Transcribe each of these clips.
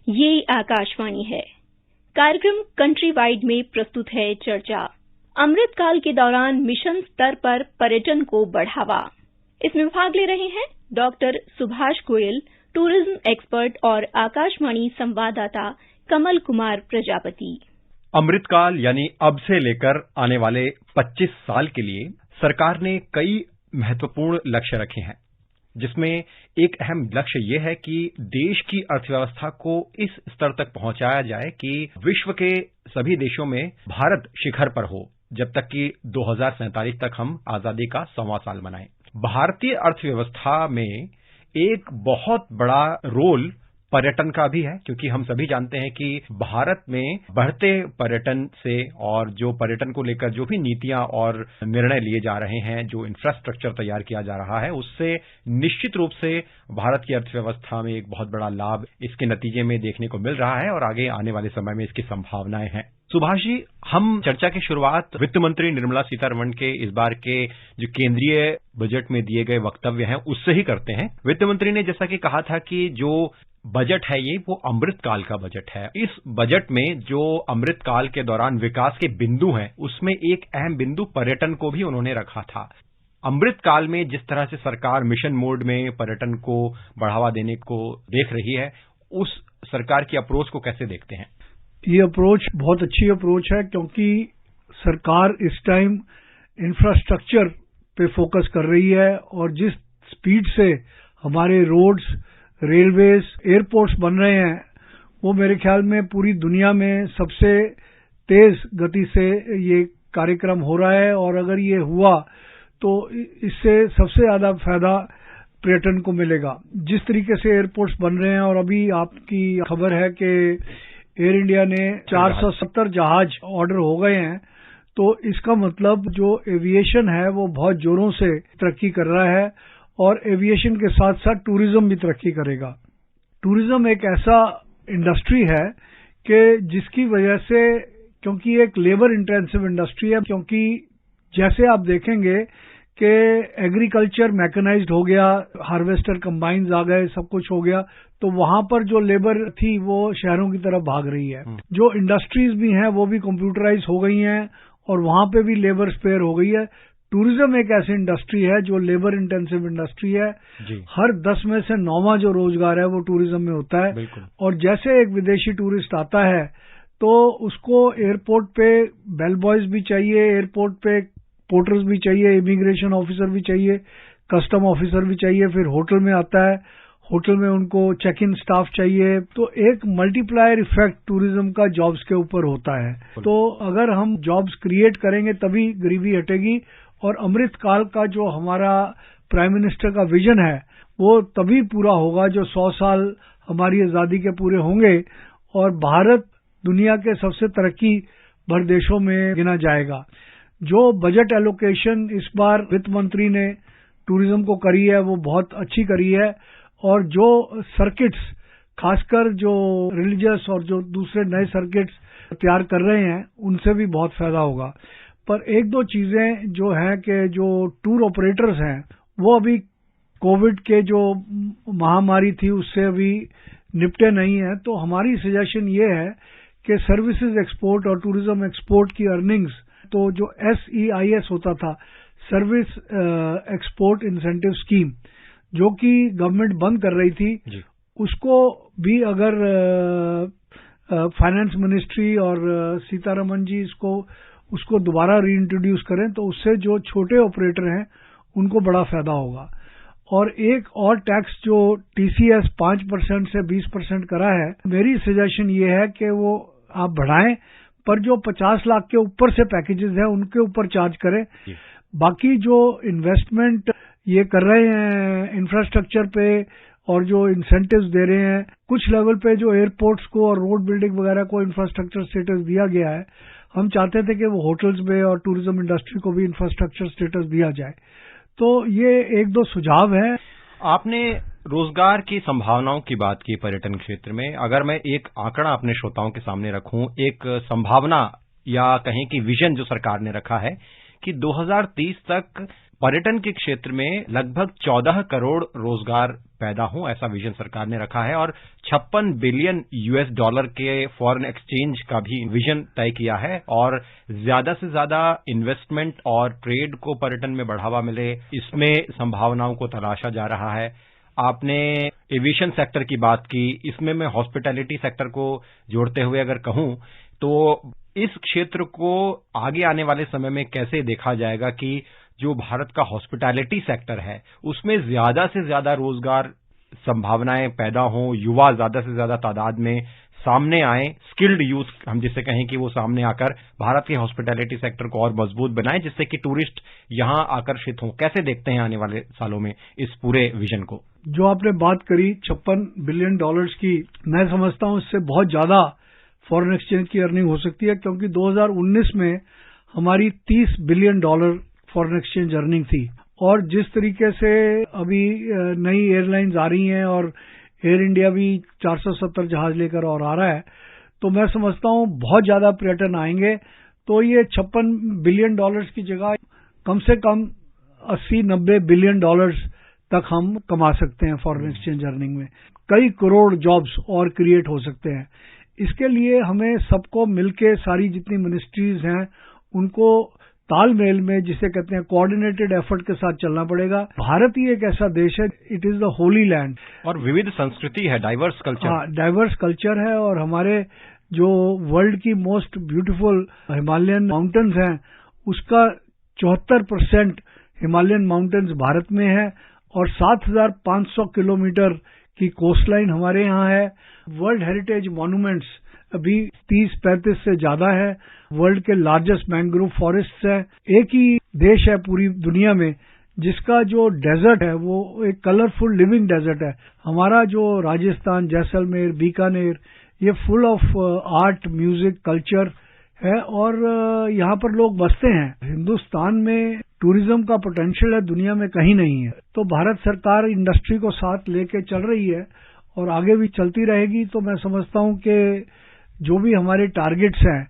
ये आकाशवाणी है। कार्यक्रम कंट्री वाइड में प्रस्तुत है चर्चा। अमृतकाल के दौरान मिशन स्तर पर पर्यटन को बढ़ावा। इसमें भाग ले रहे हैं doctor Subhash Goyal, tourism expert और आकाशवाणी संवाददाता कमल कुमार प्रजापति। अमृतकाल यानी अब से लेकर आने वाले 25 साल के लिए सरकार ने कई महत्वपूर्ण लक्ष्य रखे हैं, जिसमें एक अहम लक्ष्य यह है कि देश की अर्थव्यवस्था को इस स्तर तक पहुंचाया जाए कि विश्व के सभी देशों में भारत शिखर पर हो, जब तक कि 2047 तक हम आजादी का 100वां साल मनाएं। भारतीय अर्थव्यवस्था में एक बहुत बड़ा रोल पर्यटन का भी है, क्योंकि हम सभी जानते हैं कि भारत में बढ़ते पर्यटन से और जो पर्यटन को लेकर जो भी नीतियां और निर्णय लिए जा रहे हैं, जो इंफ्रास्ट्रक्चर तैयार किया जा रहा है, उससे निश्चित रूप से भारत की अर्थव्यवस्था में एक बहुत बड़ा लाभ इसके नतीजे में देखने को मिल रहा है और आगे आने वाले समय में इसकी संभावनाएं हैं। सुभाष जी, हम चर्चा की शुरुआत वित्त मंत्री निर्मला सीतारमण के इस बार के जो केंद्रीय बजट में दिए गए वक्तव्य हैं उससे ही करते हैं। वित्त मंत्री ने जैसा कि कहा था कि जो बजट है ये वो अमृतकाल का बजट है। इस बजट में जो अमृतकाल के दौरान विकास के बिंदु हैं उसमें एक अहम बिंदु पर्यटन को भी उन्होंने रखा था। अमृतकाल में जिस तरह से सरकार मिशन मोड में पर्यटन को बढ़ावा देने को देख रही है, उस सरकार की अप्रोच को कैसे देखते हैं? ये अप्रोच बहुत अच्छी अप्रोच है, क्योंकि सरकार इस टाइम इंफ्रास्ट्रक्चर पे फोकस कर रही है और जिस स्पीड से हमारे रोड्स, रेलवेज, एयरपोर्ट्स बन रहे हैं, वो मेरे ख्याल में पूरी दुनिया में सबसे तेज गति से ये कार्यक्रम हो रहा है। और अगर ये हुआ तो इससे सबसे ज्यादा फायदा पर्यटन को मिलेगा। जिस तरीके से एयरपोर्ट्स बन रहे हैं, और अभी आपकी खबर है कि एयर इंडिया ने 470 जहाज ऑर्डर हो गए हैं, तो इसका मतलब जो एविएशन है वो बहुत जोरों से तरक्की कर रहा है और एविएशन के साथ साथ टूरिज्म भी तरक्की करेगा। टूरिज्म एक ऐसा इंडस्ट्री है कि जिसकी वजह से, क्योंकि एक लेबर इंटेंसिव इंडस्ट्री है, क्योंकि जैसे आप देखेंगे कि एग्रीकल्चर मैकेनाइज्ड हो गया, हार्वेस्टर कंबाइंस आ गए, सब कुछ हो गया, तो वहां पर जो लेबर थी वो शहरों की तरफ भाग रही है। जो इंडस्ट्रीज भी हैं वो भी कंप्यूटराइज हो गई हैं और वहां पे भी लेबर स्पेयर हो गई है। टूरिज्म एक ऐसी इंडस्ट्री है जो लेबर इंटेंसिव इंडस्ट्री है। हर 10 में से 9वां जो रोजगार है वो टूरिज्म में होता है। और जैसे एक विदेशी टूरिस्ट आता है तो उसको एयरपोर्ट पे बेल बॉयज भी चाहिए, एयरपोर्ट पे पोर्टर्स भी चाहिए, इमिग्रेशन ऑफिसर भी चाहिए, कस्टम ऑफिसर भी चाहिए। फिर होटल में आता है, होटल में उनको चेक इन स्टाफ चाहिए। तो एक मल्टीप्लायर इफेक्ट टूरिज्म का जॉब्स के ऊपर होता है। तो अगर हम जॉब्स क्रिएट करेंगे तभी गरीबी हटेगी। और अमृतकाल का जो हमारा प्राइम मिनिस्टर का विजन है वो तभी पूरा होगा जो 100 साल हमारी आजादी के पूरे होंगे और भारत दुनिया के सबसे तरक्की भर देशों में गिना जाएगा। जो बजट एलोकेशन इस बार वित्त मंत्री ने टूरिज्म को करी है वो बहुत अच्छी करी है। और जो सर्किट्स, खासकर जो रिलीजियस और जो दूसरे नए सर्किट्स तैयार कर रहे हैं, उनसे भी बहुत फायदा होगा। पर एक दो चीजें जो है कि जो टूर ऑपरेटर्स हैं वो अभी कोविड के जो महामारी थी उससे अभी निपटे नहीं है। तो हमारी सजेशन ये है कि सर्विसेज एक्सपोर्ट और टूरिज्म एक्सपोर्ट की अर्निंग्स, तो जो SEIS होता था, सर्विस एक्सपोर्ट इंसेंटिव स्कीम, जो कि गवर्नमेंट बंद कर रही थी, उसको भी अगर फाइनेंस मिनिस्ट्री और सीतारमण जी उसको दोबारा रीइंट्रोड्यूस करें तो उससे जो छोटे ऑपरेटर हैं उनको बड़ा फायदा होगा। और एक और टैक्स जो TCS 5% से 20% करा है, मेरी सजेशन ये है कि वो आप बढ़ाएं, पर जो 50 लाख के ऊपर से पैकेजेस हैं उनके ऊपर चार्ज करें। बाकी जो इन्वेस्टमेंट ये कर रहे हैं इंफ्रास्ट्रक्चर पे और जो इंसेंटिव्स दे रहे हैं, कुछ लेवल पे जो एयरपोर्ट्स को और रोड बिल्डिंग वगैरह को इंफ्रास्ट्रक्चर स्टेटस दिया गया है, हम चाहते थे कि वो होटल्स में और टूरिज्म इंडस्ट्री को भी इंफ्रास्ट्रक्चर स्टेटस दिया जाए। तो ये एक दो सुझाव हैं। आपने रोजगार की संभावनाओं की बात की पर्यटन क्षेत्र में। अगर मैं एक आंकड़ा अपने श्रोताओं के सामने रखूं, एक संभावना या कहें कि विजन जो सरकार ने रखा है कि 2030 तक पर्यटन के क्षेत्र में लगभग 14 करोड़ रोजगार पैदा हों, ऐसा विजन सरकार ने रखा है और 56 बिलियन यूएस डॉलर के फॉरेन एक्सचेंज का भी विजन तय किया है और ज्यादा से ज्यादा इन्वेस्टमेंट और ट्रेड को पर्यटन में बढ़ावा मिले, इसमें संभावनाओं को तलाशा जा रहा है। आपने एविएशन सेक्टर की बात की, इसमें मैं हॉस्पिटैलिटी सेक्टर को जोड़ते हुए अगर कहूं तो इस क्षेत्र को आगे आने वाले समय में कैसे देखा जाएगा कि जो भारत का हॉस्पिटैलिटी सेक्टर है उसमें ज्यादा से ज्यादा रोजगार संभावनाएं पैदा हों, युवा ज्यादा से ज्यादा तादाद में सामने आए, स्किल्ड यूथ हम जिसे कहें कि वो सामने आकर भारत के हॉस्पिटैलिटी सेक्टर को और मजबूत बनाएं जिससे कि टूरिस्ट यहां आकर्षित हों। कैसे देखते हैं आने वाले सालों में इस पूरे विजन को? जो आपने बात करी 56 बिलियन डॉलर्स की, मैं समझता हूं इससे बहुत ज्यादा फॉरेन एक्सचेंज की अर्निंग हो सकती है, क्योंकि 2019 में हमारी 30 billion dollar foreign exchange earning थी और जिस तरीके से अभी नई एयरलाइंस आ रही हैं और एयर इंडिया भी 470 जहाज लेकर और आ रहा है, तो मैं समझता हूं बहुत ज्यादा पर्यटन आएंगे। तो ये 56 बिलियन डॉलर्स की जगह कम से कम 80-90 बिलियन डॉलर्स तक हम कमा सकते हैं फॉरेन एक्सचेंज अर्निंग में। कई करोड़ जॉब्स और क्रिएट हो सकते हैं। इसके लिए हमें सबको मिलके, सारी जितनी मिनिस्ट्रीज हैं उनको तालमेल में, जिसे कहते हैं कोऑर्डिनेटेड एफर्ट के साथ चलना पड़ेगा। भारत ही एक ऐसा देश है, it is the Holi land और विविध संस्कृति है, डाइवर्स कल्चर। हाँ, डाइवर्स कल्चर है और हमारे जो वर्ल्ड की मोस्ट ब्यूटीफुल हिमालयन माउंटेन्स हैं उसका 74% हिमालयन माउंटेन्स भारत में है और 7,500 किलोमीटर की कोस्टलाइन हमारे यहाँ है। वर्ल्ड हेरिटेज मॉन्यूमेंट्स अभी 30-35 से ज्यादा है। वर्ल्ड के लार्जेस्ट मैंग्रोव फॉरेस्ट है। एक ही देश है पूरी दुनिया में जिसका जो डेजर्ट है वो एक कलरफुल लिविंग डेजर्ट है। हमारा जो राजस्थान, जैसलमेर, बीकानेर, ये full of art, music, culture है और यहाँ पर लोग बसते हैं। हिंदुस्तान में टूरिज्म का पोटेंशियल है, दुनिया में कहीं नहीं है। तो भारत सरकार इंडस्ट्री को साथ लेके चल रही है और आगे भी चलती रहेगी। तो मैं समझता हूं कि जो भी हमारे टारगेट्स हैं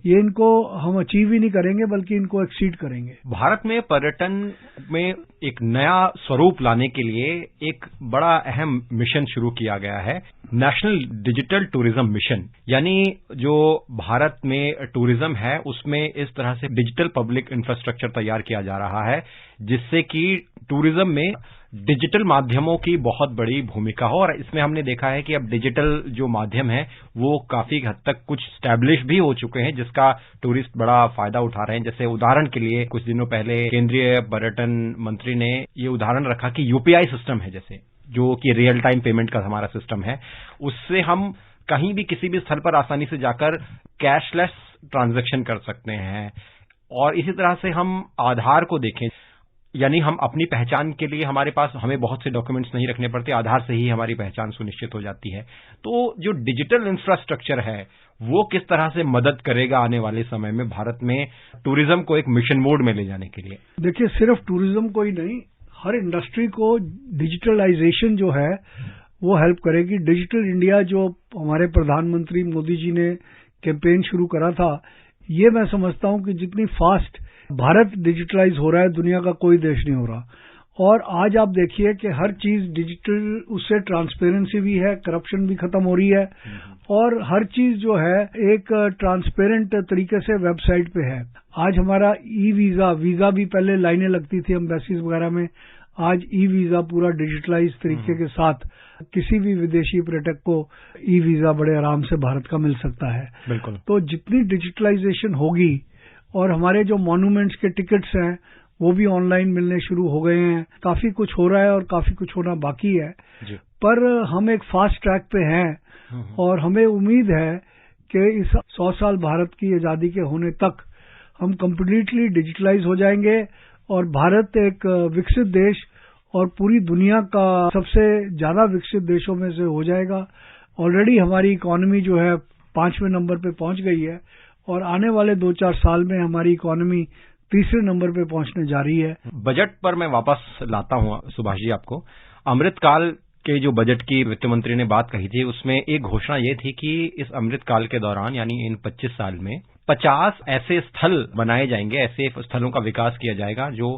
ये इनको हम अचीव ही नहीं करेंगे बल्कि इनको एक्सीड करेंगे। भारत में पर्यटन में एक नया स्वरूप लाने के लिए एक बड़ा अहम मिशन शुरू किया गया है, नेशनल डिजिटल टूरिज्म मिशन। यानी जो भारत में टूरिज्म है उसमें इस तरह से डिजिटल पब्लिक इंफ्रास्ट्रक्चर तैयार किया जा रहा है जिससे कि टूरिज्म में डिजिटल माध्यमों की बहुत बड़ी भूमिका हो। और इसमें हमने देखा है कि अब डिजिटल जो माध्यम है वो काफी हद तक कुछ स्टैब्लिश भी हो चुके हैं जिसका टूरिस्ट बड़ा फायदा उठा रहे हैं। जैसे उदाहरण के लिए कुछ दिनों पहले केंद्रीय पर्यटन मंत्री ने ये उदाहरण रखा कि यूपीआई सिस्टम है, जैसे जो कि रियल टाइम पेमेंट का हमारा सिस्टम है, उससे हम कहीं भी किसी भी स्थल पर आसानी से जाकर कैशलेस ट्रांजैक्शन कर सकते हैं। और इसी तरह से हम आधार को देखें, यानी हम अपनी पहचान के लिए हमें बहुत से डॉक्यूमेंट्स नहीं रखने पड़ते, आधार से ही हमारी पहचान सुनिश्चित हो जाती है। तो जो डिजिटल इंफ्रास्ट्रक्चर है वो किस तरह से मदद करेगा आने वाले समय में भारत में टूरिज्म को एक मिशन मोड में ले जाने के लिए? देखिए, सिर्फ टूरिज्म को ही नहीं, हर इंडस्ट्री को डिजिटलाइजेशन जो है वो हेल्प करेगी। डिजिटल इंडिया जो हमारे प्रधानमंत्री मोदी जी ने कैंपेन शुरू करा था, ये मैं समझता हूं कि जितनी फास्ट भारत डिजिटलाइज हो रहा है दुनिया का कोई देश नहीं हो रहा। और आज आप देखिए कि हर चीज डिजिटल, उससे ट्रांसपेरेंसी भी है, करप्शन भी खत्म हो रही है और हर चीज जो है एक ट्रांसपेरेंट तरीके से वेबसाइट पे है। आज हमारा ई वीजा भी पहले लाइनें लगती थी एम्बेसीज वगैरह में, आज ई वीजा पूरा डिजिटलाइज तरीके के साथ किसी भी विदेशी पर्यटक को ई वीजा बड़े आराम से भारत का मिल सकता है। बिल्कुल। तो जितनी डिजिटलाइजेशन होगी और हमारे जो मॉन्यूमेंट्स के टिकट्स हैं वो भी ऑनलाइन मिलने शुरू हो गए हैं। काफी कुछ हो रहा है और काफी कुछ होना बाकी है जी। पर हम एक फास्ट ट्रैक पे हैं और हमें उम्मीद है कि इस 100 साल भारत की आजादी के होने तक हम कंप्लीटली डिजिटलाइज हो जाएंगे और भारत एक विकसित देश और पूरी दुनिया का सबसे ज्यादा विकसित देशों में से हो जाएगा। ऑलरेडी हमारी इकोनॉमी जो है 5वें नंबर पे पहुंच गई है और आने वाले 2-4 साल में हमारी इकोनॉमी 3रे नंबर पे पहुंचने जा रही है। बजट पर मैं वापस लाता हूं सुभाष जी आपको। अमृतकाल के जो बजट की वित्त मंत्री ने बात कही थी उसमें एक घोषणा ये थी कि इस अमृतकाल के दौरान यानी इन 25 साल में 50 ऐसे स्थल बनाए जाएंगे, ऐसे स्थलों का विकास किया जाएगा जो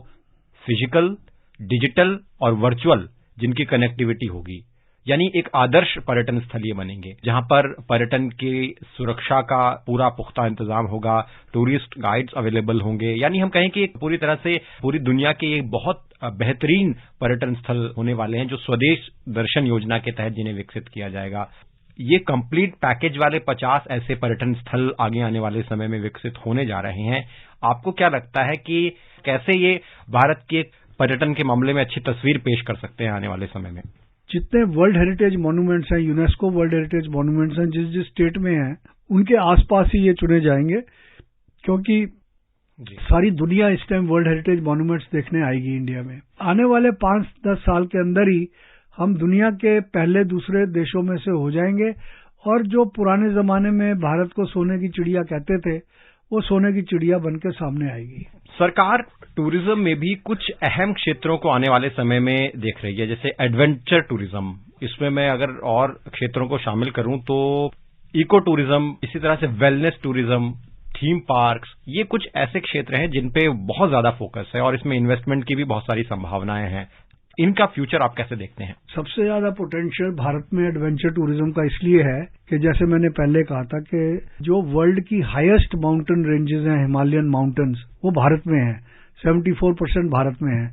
फिजिकल, डिजिटल और वर्चुअल जिनकी कनेक्टिविटी होगी, यानी एक आदर्श पर्यटन स्थल ये बनेंगे जहां पर पर्यटन की सुरक्षा का पूरा पुख्ता इंतजाम होगा, टूरिस्ट गाइड्स अवेलेबल होंगे, यानी हम कहें कि पूरी तरह से पूरी दुनिया के एक बहुत बेहतरीन पर्यटन स्थल होने वाले हैं जो स्वदेश दर्शन योजना के तहत जिन्हें विकसित किया जाएगा। ये कंप्लीट पैकेज वाले 50 ऐसे पर्यटन स्थल आगे आने वाले समय में विकसित होने जा रहे हैं। आपको क्या लगता है कि कैसे ये भारत के पर्यटन के मामले में अच्छी तस्वीर पेश कर सकते हैं आने वाले समय में? जितने वर्ल्ड हेरिटेज मॉन्यूमेंट्स हैं, यूनेस्को वर्ल्ड हेरिटेज मॉन्यूमेंट्स हैं, जिस जिस स्टेट में हैं, उनके आसपास ही ये चुने जाएंगे, क्योंकि सारी दुनिया इस टाइम वर्ल्ड हेरिटेज मॉन्यूमेंट्स देखने आएगी इंडिया में। आने वाले 5-10 साल के अंदर ही हम दुनिया के पहले दूसरे देशों में से हो जाएंगे और जो पुराने जमाने में भारत को सोने की चिड़िया कहते थे, वो सोने की चिड़िया बनकर सामने आएगी। सरकार टूरिज्म में भी कुछ अहम क्षेत्रों को आने वाले समय में देख रही है, जैसे एडवेंचर टूरिज्म। इसमें मैं अगर और क्षेत्रों को शामिल करूं तो इको टूरिज्म, इसी तरह से वेलनेस टूरिज्म, थीम पार्क्स, ये कुछ ऐसे क्षेत्र हैं जिन पे बहुत ज्यादा फोकस है और इसमें इन्वेस्टमेंट की भी बहुत सारी संभावनाएं हैं। इनका फ्यूचर आप कैसे देखते हैं? सबसे ज्यादा पोटेंशियल भारत में एडवेंचर टूरिज्म का इसलिए है कि जैसे मैंने पहले कहा था कि जो वर्ल्ड की हाईएस्ट माउंटेन रेंजेस हैं, हिमालयन माउंटेन्स, वो भारत में हैं। 74% भारत में है।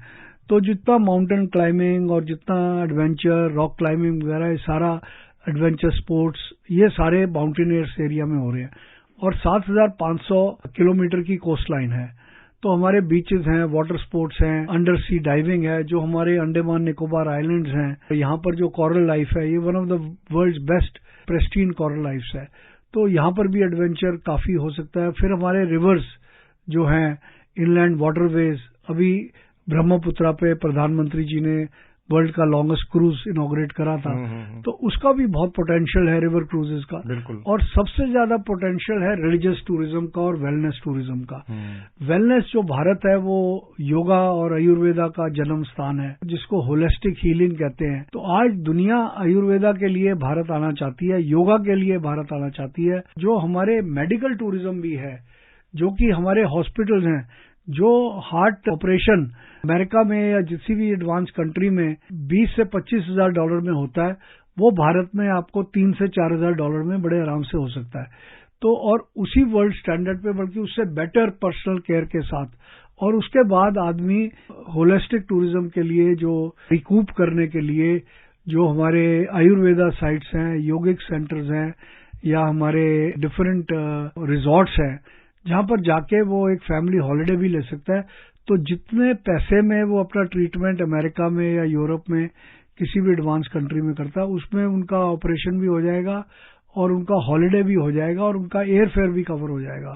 तो जितना माउंटेन क्लाइंबिंग और जितना एडवेंचर, रॉक क्लाइंबिंग वगैरह, सारा एडवेंचर स्पोर्ट्स, ये सारे माउंटेनियर्स एरिया में हो रहे हैं और 7,500 किलोमीटर की कोस्ट लाइन है। तो हमारे बीचेस हैं, वाटर स्पोर्ट्स हैं, अंडर सी डाइविंग है, जो हमारे अंडमान निकोबार आइलैंड्स हैं, यहाँ पर जो कोरल लाइफ है, ये one of the world's best pristine coral lifes है। तो यहाँ पर भी एडवेंचर काफी हो सकता है। फिर हमारे रिवर्स जो हैं, इनलैंड वाटरवेज, अभी ब्रह्मपुत्रा पे प्रधानमंत्री जी ने वर्ल्ड का लॉन्गेस्ट क्रूज इनॉग्रेट करा था, तो उसका भी बहुत पोटेंशियल है रिवर क्रूजेस का। बिल्कुल। और सबसे ज्यादा पोटेंशियल है रिलीजियस टूरिज्म का और वेलनेस टूरिज्म का। वेलनेस जो भारत है वो योगा और आयुर्वेदा का जन्म स्थान है, जिसको होलिस्टिक हीलिंग कहते हैं। तो आज दुनिया आयुर्वेदा के लिए भारत आना चाहती है, योगा के लिए भारत आना चाहती है। जो हमारे मेडिकल टूरिज्म भी है, जो कि हमारे हॉस्पिटल्स हैं, जो हार्ट ऑपरेशन अमेरिका में या किसी भी एडवांस कंट्री में 20 से 25 हजार डॉलर में होता है, वो भारत में आपको 3 से 4 हजार डॉलर में बड़े आराम से हो सकता है। तो और उसी वर्ल्ड स्टैंडर्ड पे, बल्कि उससे बेटर पर्सनल केयर के साथ। और उसके बाद आदमी होलिस्टिक टूरिज्म के लिए, जो रिकूप करने के लिए, जो हमारे आयुर्वेदा साइट्स हैं, योगिक सेंटर्स हैं, या हमारे डिफरेंट रिजॉर्ट्स हैं, जहां पर जाके वो एक फैमिली हॉलिडे भी ले सकता है। तो जितने पैसे में वो अपना ट्रीटमेंट अमेरिका में या यूरोप में किसी भी एडवांस कंट्री में करता है, उसमें उनका ऑपरेशन भी हो जाएगा और उनका हॉलिडे भी हो जाएगा और उनका एयर फेयर भी कवर हो जाएगा।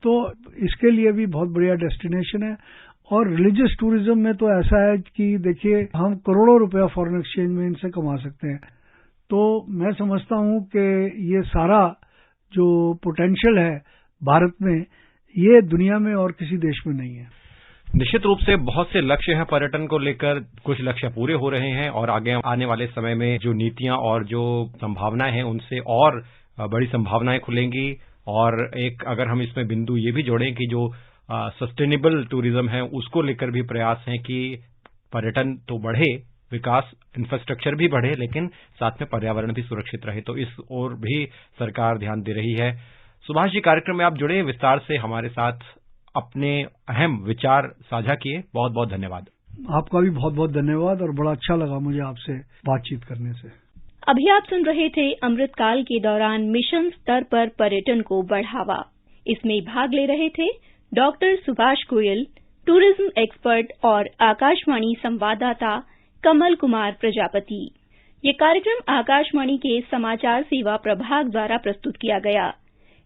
तो इसके लिए भी बहुत बढ़िया डेस्टिनेशन है। और रिलीजियस टूरिज्म में तो ऐसा है कि देखिए, हम करोड़ों रुपया फॉरेन एक्सचेंज में इनसे कमा सकते हैं। तो मैं समझता हूं कि ये सारा जो पोटेंशियल है भारत में, ये दुनिया में और किसी देश में नहीं है। निश्चित रूप से बहुत से लक्ष्य हैं पर्यटन को लेकर, कुछ लक्ष्य पूरे हो रहे हैं और आगे आने वाले समय में जो नीतियां और जो संभावनाएं हैं, उनसे और बड़ी संभावनाएं खुलेंगी। और एक अगर हम इसमें बिंदु ये भी जोड़ें कि जो सस्टेनेबल टूरिज्म है, उसको लेकर भी प्रयास हैं कि पर्यटन तो बढ़े, विकास, इंफ्रास्ट्रक्चर भी बढ़े, लेकिन साथ में पर्यावरण भी सुरक्षित रहे। तो इस ओर भी सरकार ध्यान दे रही है। सुभाष जी, कार्यक्रम में आप जुड़े, विस्तार से हमारे साथ अपने अहम विचार साझा किए, बहुत बहुत धन्यवाद। आपका भी बहुत बहुत धन्यवाद और बड़ा अच्छा लगा मुझे आपसे बातचीत करने से। अभी आप सुन रहे थे अमृतकाल के दौरान मिशन स्तर पर पर्यटन को बढ़ावा। इसमें भाग ले रहे थे doctor Subhash Goyal, tourism expert और आकाशवाणी संवाददाता कमल कुमार प्रजापति। ये कार्यक्रम आकाशवाणी के समाचार सेवा प्रभाग द्वारा प्रस्तुत किया गया।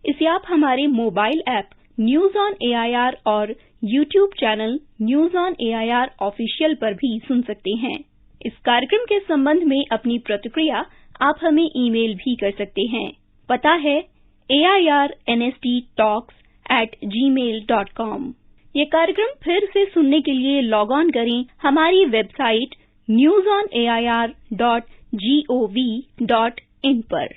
इसे आप हमारे mobile app news on AIR और YouTube channel news on AIR official पर भी सुन सकते हैं। इस कार्यक्रम के संबंध में अपनी प्रतिक्रिया आप हमें ईमेल भी कर सकते हैं। पता है airnsttalks@gmail.com। ये कार्यक्रम फिर से सुनने के लिए लॉग ऑन करें हमारी वेबसाइट newsonair.gov.in पर।